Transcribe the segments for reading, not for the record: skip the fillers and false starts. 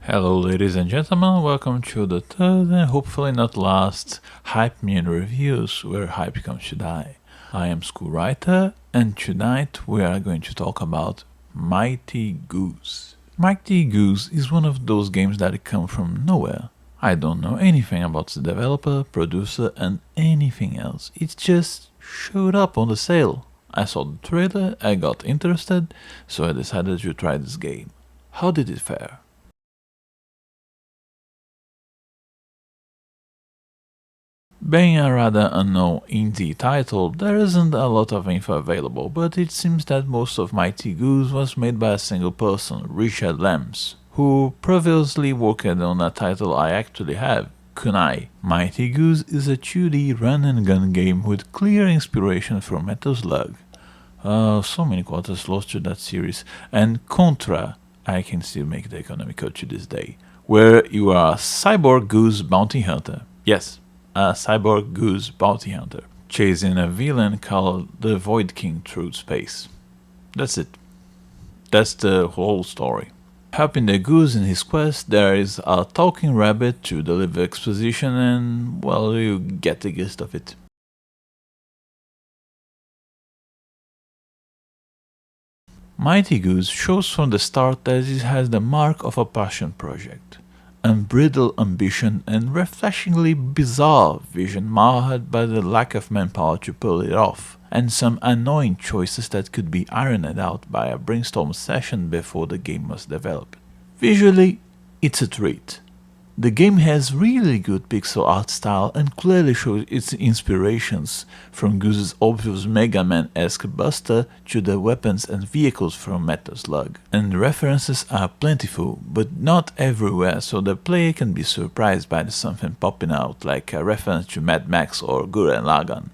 Hello ladies and gentlemen, welcome to the third and hopefully not last Hypeimmune reviews where hype comes to die. I am School Writer and tonight we are going to talk about Mighty Goose. Mighty Goose is one of those games that come from nowhere. I don't know anything about the developer, producer and anything else. It just showed up on the sale. I saw the trailer, I got interested, so I decided to try this game. How did it fare? Being a rather unknown indie title, there isn't a lot of info available, but it seems that most of Mighty Goose was made by a single person, Richard Lambs, who previously worked on a title I actually have, Kunai. Mighty Goose is a 2D run-and-gun game with clear inspiration from Metal Slug. So many quarters lost to that series, and Contra, I can still make the economical to this day, where you are a cyborg goose bounty hunter. Yes, a cyborg goose bounty hunter, chasing a villain called the Void King through space. That's it. That's the whole story. Helping the goose in his quest, there is a talking rabbit to deliver exposition and, well, you get the gist of it. Mighty Goose shows from the start that it has the mark of a passion project. Unbridled ambition and refreshingly bizarre vision marred by the lack of manpower to pull it off, and some annoying choices that could be ironed out by a brainstorm session before the game was developed. Visually, it's a treat. The game has really good pixel art style and clearly shows its inspirations, from Goose's obvious Mega Man-esque Buster to the weapons and vehicles from Metal Slug. And references are plentiful, but not everywhere, so the player can be surprised by something popping out, like a reference to Mad Max or Gurren Lagann.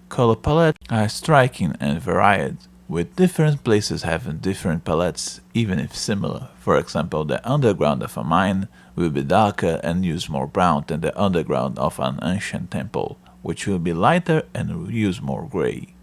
Color palettes are striking and varied, with different places having different palettes, even if similar. For example, the underground of a mine will be darker and use more brown than the underground of an ancient temple, which will be lighter and will use more grey.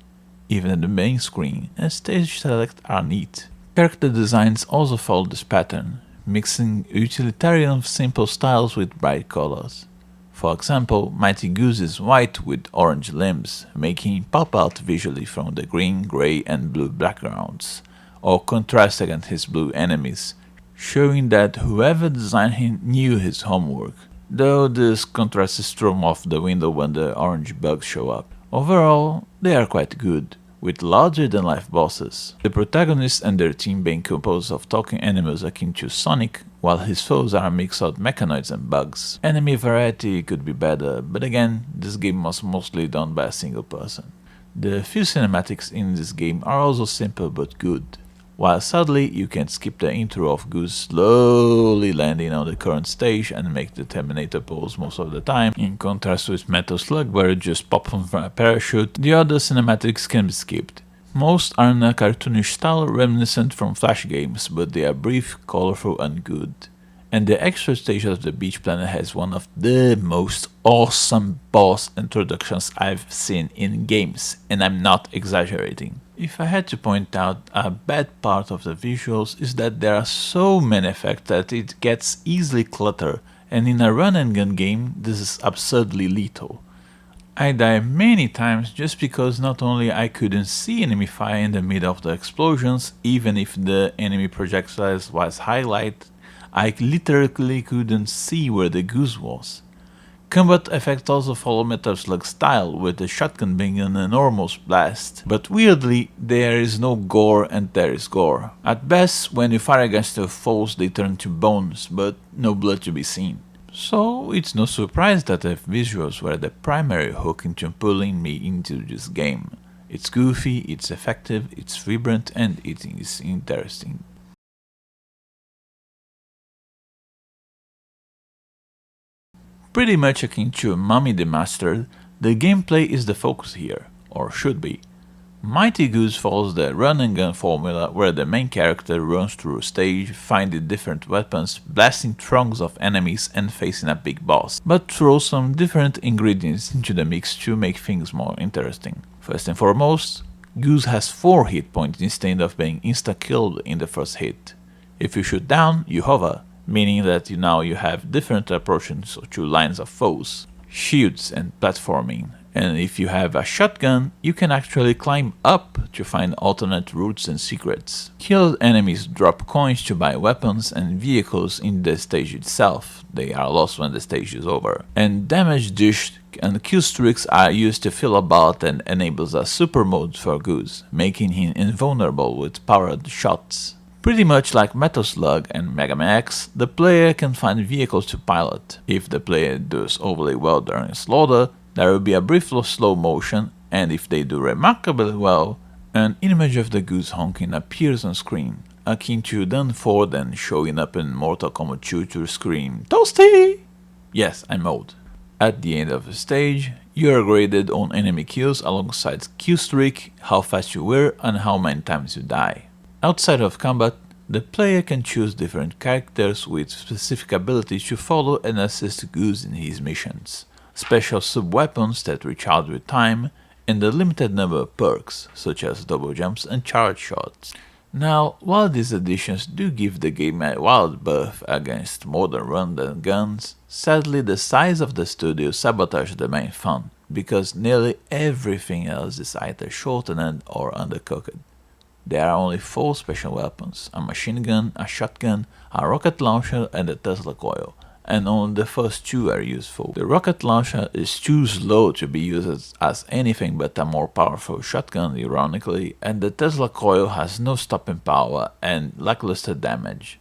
Even the main screen and stage select are neat. Character designs also follow this pattern, mixing utilitarian simple styles with bright colors. For example, Mighty Goose is white with orange limbs, making him pop out visually from the green, grey and blue backgrounds, or contrast against his blue enemies, showing that whoever designed him knew his homework, though this contrast is thrown off the window when the orange bugs show up. Overall, they are quite good, with larger-than-life bosses, the protagonist and their team being composed of talking animals akin to Sonic, while his foes are a mix of mechanoids and bugs. Enemy variety could be better, but again, this game was mostly done by a single person. The few cinematics in this game are also simple but good. While sadly you can skip the intro of Goose slowly landing on the current stage and make the Terminator pose most of the time, in contrast with Metal Slug where you just pop from a parachute, the other cinematics can be skipped. Most are in a cartoonish style reminiscent from Flash games, but they are brief, colorful and good. And the extra stage of the beach planet has one of the most awesome boss introductions I've seen in games, and I'm not exaggerating. If I had to point out a bad part of the visuals is that there are so many effects that it gets easily cluttered, and in a run and gun game this is absurdly lethal. I died many times just because not only I couldn't see enemy fire in the middle of the explosions, even if the enemy projectiles was highlighted, I literally couldn't see where the goose was. Combat effects also follow Metal Slug style, with the shotgun being an enormous blast, but weirdly there is no gore and there is gore. At best, when you fire against your foes they turn to bones, but no blood to be seen. So it's no surprise that the visuals were the primary hook into pulling me into this game. It's goofy, it's effective, it's vibrant and it is interesting. Pretty much akin to Mummy the Mastered, the gameplay is the focus here, or should be. Mighty Goose follows the run and gun formula where the main character runs through a stage, finding different weapons, blasting throngs of enemies and facing a big boss, but throws some different ingredients into the mix to make things more interesting. First and foremost, Goose has 4 hit points instead of being insta-killed in the first hit. If you shoot down, you hover, meaning that now you have different approaches to lines of foes, shields and platforming. And if you have a shotgun, you can actually climb up to find alternate routes and secrets. Killed enemies drop coins to buy weapons and vehicles in the stage itself. They are lost when the stage is over. And damage dished and kill streaks are used to fill a bot and enables a super mode for Goose, making him invulnerable with powered shots. Pretty much like Metal Slug and Mega Man X, the player can find vehicles to pilot. If the player does overly well during slaughter, there will be a brief slow motion, and if they do remarkably well, an image of the Goose honking appears on screen, akin to Dan Ford and showing up in Mortal Kombat 2 to scream, "Toasty!" Yes, I'm old. At the end of the stage, you are graded on enemy kills alongside kill streak, how fast you were, and how many times you die. Outside of combat, the player can choose different characters with specific abilities to follow and assist Goose in his missions, special sub-weapons that recharge with time, and a limited number of perks, such as double jumps and charge shots. Now, while these additions do give the game a wild buff against modern run-and guns, sadly the size of the studio sabotages the main fun, because nearly everything else is either shortened or undercooked. There are only 4 special weapons, a machine gun, a shotgun, a rocket launcher and a Tesla coil, and only the first 2 are useful. The rocket launcher is too slow to be used as anything but a more powerful shotgun, ironically, and the Tesla coil has no stopping power and lackluster damage.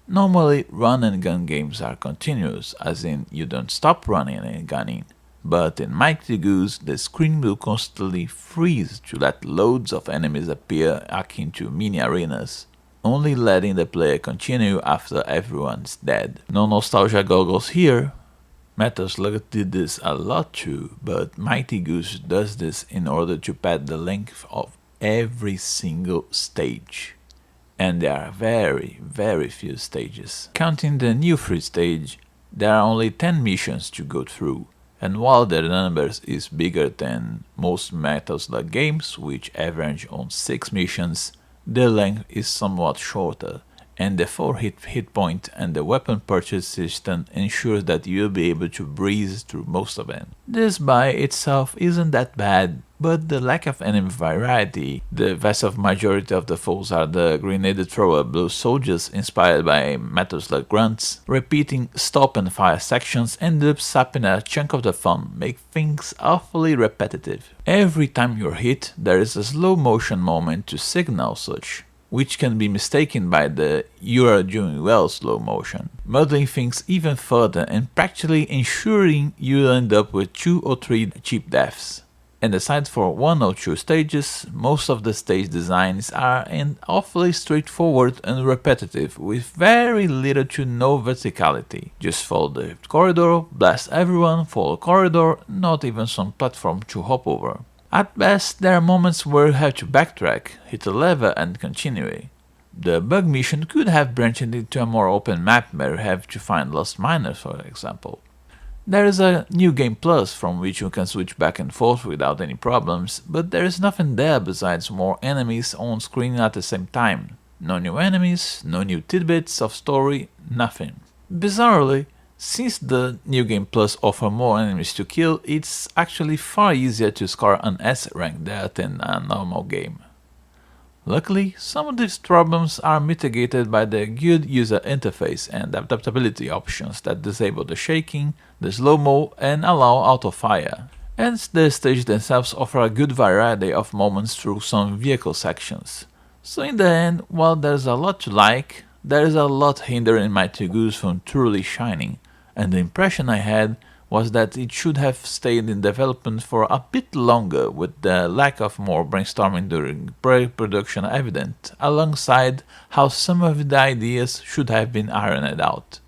Normally, run and gun games are continuous, as in you don't stop running and gunning, but in Mighty Goose, the screen will constantly freeze to let loads of enemies appear akin to mini arenas, only letting the player continue after everyone's dead. No nostalgia goggles here. Metal Slug did this a lot too, but Mighty Goose does this in order to pad the length of every single stage. And there are very few stages. Counting the new free stage, there are only 10 missions to go through, and while the numbers is bigger than most Metal Slug games, which average on 6 missions, the length is somewhat shorter, and the 4 hit point and the weapon purchase system ensures that you'll be able to breeze through most of them. This by itself isn't that bad, but the lack of enemy variety, the vast majority of the foes are the grenade thrower blue soldiers inspired by Metal Slug grunts, repeating stop and fire sections end up sapping a chunk of the fun, make things awfully repetitive. Every time you're hit, there is a slow motion moment to signal such, which can be mistaken by the "you are doing well" slow motion, muddling things even further and practically ensuring you end up with 2 or 3 cheap deaths. And aside for 1 or 2 stages, most of the stage designs are awfully straightforward and repetitive, with very little to no verticality. Just follow the corridor, blast everyone, follow corridor, not even some platform to hop over. At best, there are moments where you have to backtrack, hit a lever and continue. The bug mission could have branched into a more open map where you have to find lost miners, for example. There is a New Game Plus from which you can switch back and forth without any problems, but there is nothing there besides more enemies on screen at the same time. No new enemies, no new tidbits of story, nothing. Bizarrely, since the New Game Plus offer more enemies to kill, it's actually far easier to score an S rank there than a normal game. Luckily, some of these problems are mitigated by the good user interface and adaptability options that disable the shaking, the slow-mo and allow auto-fire. And the stages themselves offer a good variety of moments through some vehicle sections. So in the end, while there's a lot to like, there is a lot hindering Mighty Goose from truly shining, and the impression I had was that it should have stayed in development for a bit longer, with the lack of more brainstorming during pre-production evident, alongside how some of the ideas should have been ironed out.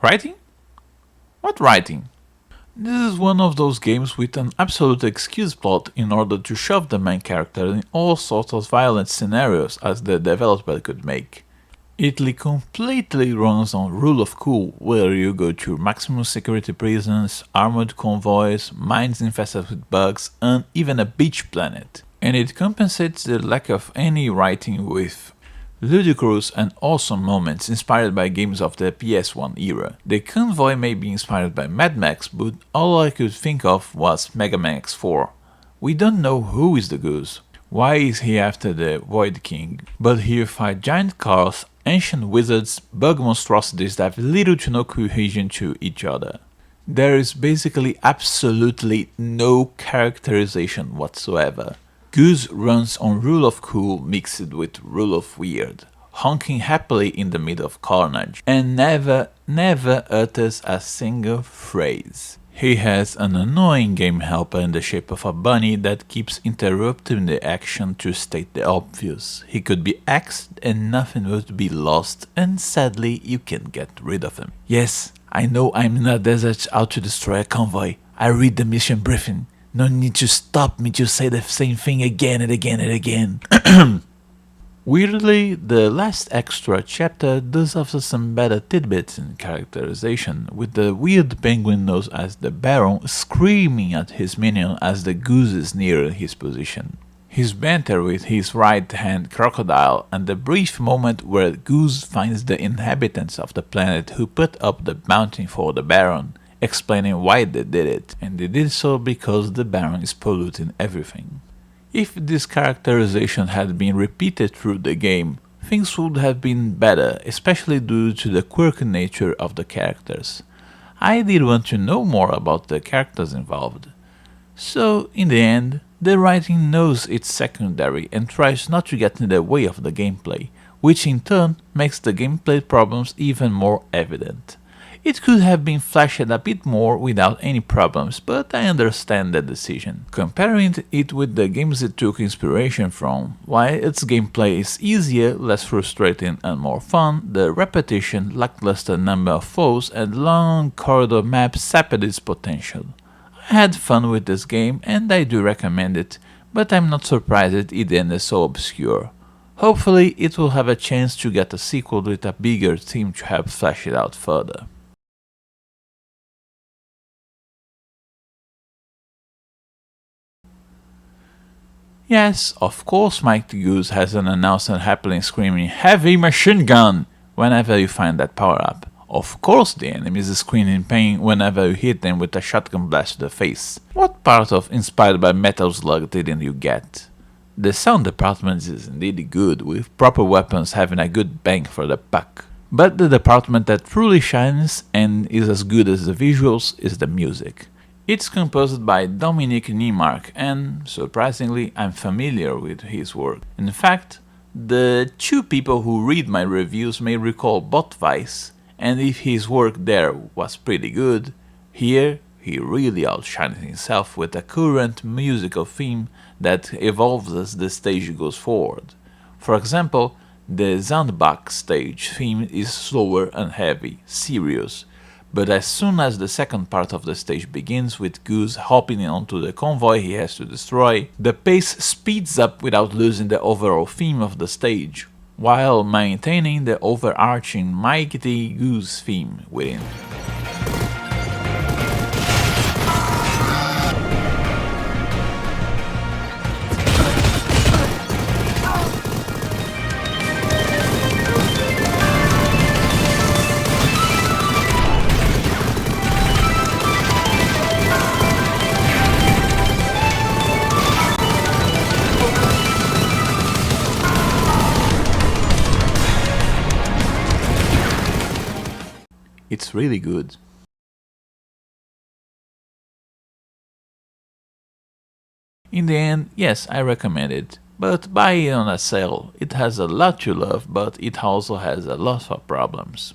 Writing? What writing? This is one of those games with an absolute excuse plot in order to shove the main character in all sorts of violent scenarios as the developer could make. It completely runs on rule of cool, where you go to maximum security prisons, armored convoys, mines infested with bugs, and even a beach planet. and it compensates the lack of any writing with ludicrous and awesome moments inspired by games of the PS1 era. The convoy may be inspired by Mad Max, but all I could think of was Mega Man X4. We don't know who is the Goose. Why is he after the Void King? But here fight giant cars, ancient wizards, bug monstrosities that have little to no cohesion to each other. There is basically absolutely no characterization whatsoever. Goose runs on rule of cool mixed with rule of weird, honking happily in the middle of carnage, and never utters a single phrase. He has an annoying game helper in the shape of a bunny that keeps interrupting the action to state the obvious. He could be axed and nothing would be lost, and sadly you can't get rid of him. Yes, I know I'm in a desert out to destroy a convoy. I read the mission briefing. No need to stop me to say the same thing again and again and again. Weirdly, the last extra chapter does offer some better tidbits in characterization, with the weird penguin known as the Baron screaming at his minion as the Goose is near his position. His banter with his right-hand crocodile, and the brief moment where Goose finds the inhabitants of the planet who put up the bounty for the Baron, explaining why they did it, and they did so because the Baron is polluting everything. If this characterization had been repeated through the game, things would have been better, especially due to the quirky nature of the characters. I did want to know more about the characters involved. So, in the end, the writing knows it's secondary and tries not to get in the way of the gameplay, which in turn makes the gameplay problems even more evident. It could have been fleshed a bit more without any problems, but I understand the decision. Comparing it with the games it took inspiration from, while its gameplay is easier, less frustrating and more fun, the repetition, lackluster number of foes and long corridor maps sapped its potential. I had fun with this game and I do recommend it, but I'm not surprised it ended so obscure. Hopefully it will have a chance to get a sequel with a bigger team to help flesh it out further. Yes, of course Mighty Goose has an announcer happily screaming "Heavy Machine Gun" whenever you find that power-up. Of course the enemies scream in pain whenever you hit them with a shotgun blast to the face. What part of Inspired by Metal Slug didn't you get? The sound department is indeed good, with proper weapons having a good bang for the buck. But the department that truly shines and is as good as the visuals is the music. It's composed by Dominique Niemark and, surprisingly, I'm familiar with his work. In fact, the two people who read my reviews may recall Botvice, and if his work there was pretty good, here he really outshines himself with a current musical theme that evolves as the stage goes forward. For example, the Zandbach stage theme is slower and heavy, serious, but as soon as the second part of the stage begins with Goose hopping onto the convoy he has to destroy, the pace speeds up without losing the overall theme of the stage, while maintaining the overarching Mighty Goose theme within. It's really good. In the end, yes, I recommend it, but buy it on a sale. It has a lot to love, but it also has a lot of problems.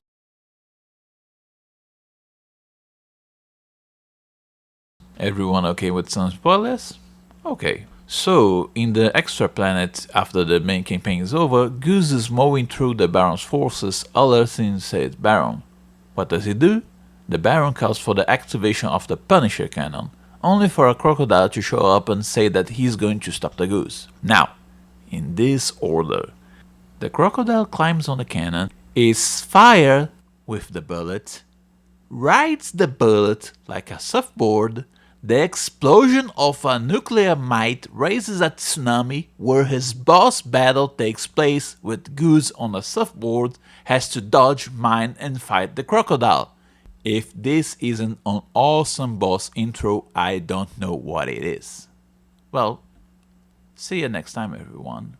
Everyone okay with some spoilers? Okay. So, in the extra planet, after the main campaign is over, Goose is mowing through the Baron's forces, alerting said Baron. What does he do? The Baron calls for the activation of the Punisher cannon, only for a crocodile to show up and say that he's going to stop the Goose. Now, in this order. The crocodile climbs on the cannon, is fired with the bullet, rides the bullet like a surfboard, The explosion of a nuclear might raises a tsunami where his boss battle takes place with Goose on a surfboard, has to dodge, mine and fight the crocodile. If this isn't an awesome boss intro, I don't know what it is. Well, see you next time everyone.